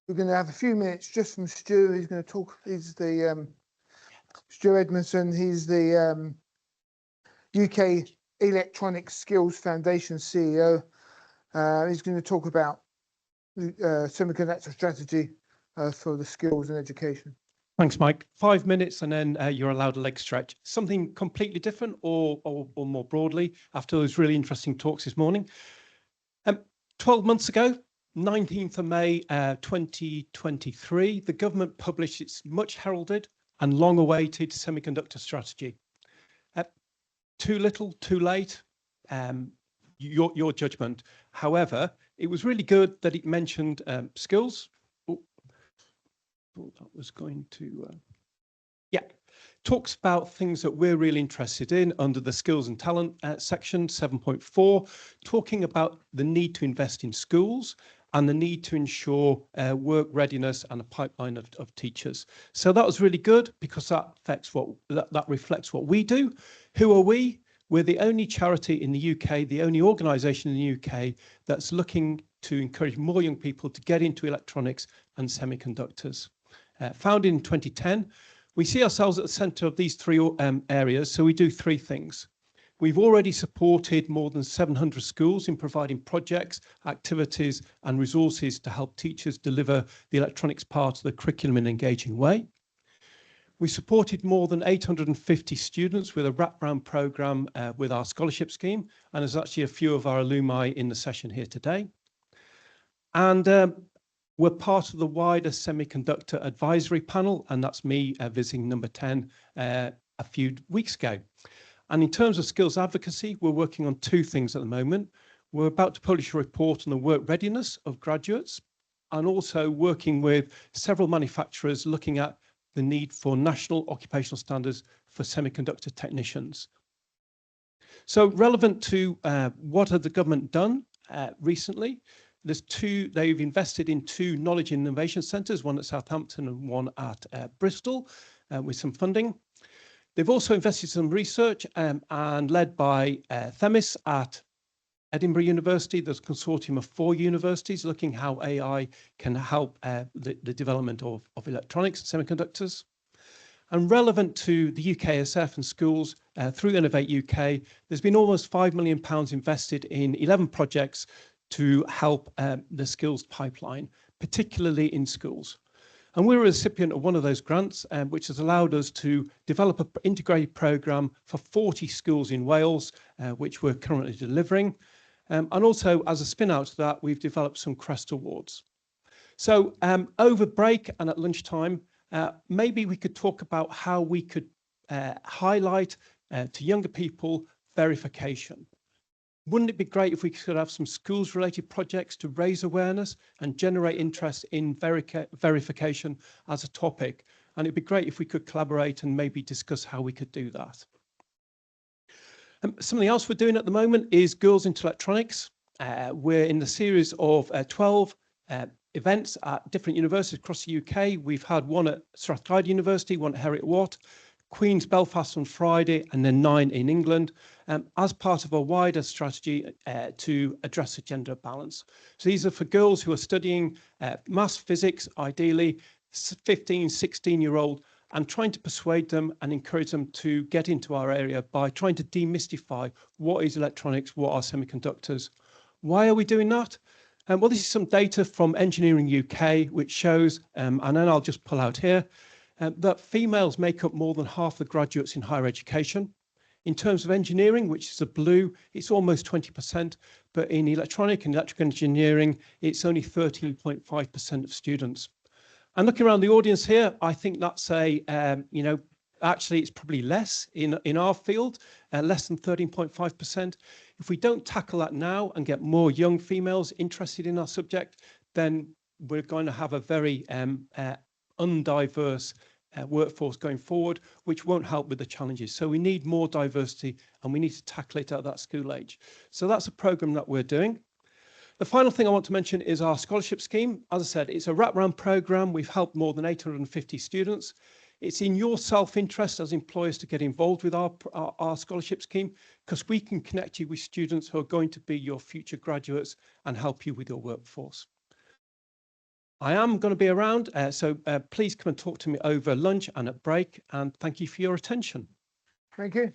We're going to have a few minutes just from Stu. He's going to talk. He's the Stewart Edmondson. He's the UK Electronic Skills Foundation CEO. He's going to talk about semiconductor strategy for the skills and education. Thanks, Mike. 5 minutes and then you're allowed a leg stretch. Something completely different or more broadly after those really interesting talks this morning. 12 months ago, 19th of May 2023, the government published its much heralded and long awaited semiconductor strategy. Too little, too late, your judgment. However, it was really good that it mentioned skills. That was going to, talks about things that we're really interested in under the skills and talent section 7.4, talking about the need to invest in schools and the need to ensure work readiness and a pipeline of teachers. So that was really good because that affects that reflects what we do. Who are we? We're the only charity in the UK, the only organisation in the UK that's looking to encourage more young people to get into electronics and semiconductors. Founded in 2010, we see ourselves at the centre of these three areas, so we do three things. We've already supported more than 700 schools in providing projects, activities and resources to help teachers deliver the electronics part of the curriculum in an engaging way. We supported more than 850 students with a wraparound programme with our scholarship scheme, and there's actually a few of our alumni in the session here today. And we're part of the wider semiconductor advisory panel, and that's me visiting number 10 a few weeks ago. And in terms of skills advocacy, we're working on two things at the moment. We're about to publish a report on the work readiness of graduates and also working with several manufacturers looking at the need for national occupational standards for semiconductor technicians. So relevant to what has the government done recently, they've invested in two knowledge innovation centres, one at Southampton and one at Bristol with some funding. They've also invested some research and led by Themis at Edinburgh University. There's a consortium of 4 universities looking how AI can help the development of electronics and semiconductors. And relevant to the UKSF and schools through Innovate UK, there's been almost £5 million invested in 11 projects to help the skills pipeline, particularly in schools. And we're a recipient of one of those grants, which has allowed us to develop an integrated programme for 40 schools in Wales, which we're currently delivering. And also, as a spin out to that, we've developed some CREST awards. So over break and at lunchtime, maybe we could talk about how we could highlight to younger people verification. Wouldn't it be great if we could have some schools related projects to raise awareness and generate interest in verification as a topic? And it'd be great if we could collaborate and maybe discuss how we could do that. Something else we're doing at the moment is Girls into Electronics. We're in the series of 12 events at different universities across the UK. We've had one at Strathclyde University, one at Heriot-Watt, Queen's Belfast on Friday, and then 9 in England, as part of a wider strategy to address the gender balance. So these are for girls who are studying maths, physics, ideally 15, 16-year-old, and trying to persuade them and encourage them to get into our area by trying to demystify what is electronics, what are semiconductors. Why are we doing that? Well, this is some data from Engineering UK, which shows, and then I'll just pull out here, that females make up more than half the graduates in higher education. In terms of engineering, which is a blue, it's almost 20%, but in electronic and electrical engineering, it's only 13.5% of students. And looking around the audience here, I think that's actually it's probably less in our field, less than 13.5%. If we don't tackle that now and get more young females interested in our subject, then we're going to have a very undiverse workforce going forward, which won't help with the challenges. So we need more diversity and we need to tackle it at that school age. So that's a programme that we're doing. The final thing I want to mention is our scholarship scheme. As I said, it's a wraparound programme. We've helped more than 850 students. It's in your self-interest as employers to get involved with our scholarship scheme, because we can connect you with students who are going to be your future graduates and help you with your workforce. I am going to be around, so please come and talk to me over lunch and at break, and thank you for your attention. Thank you.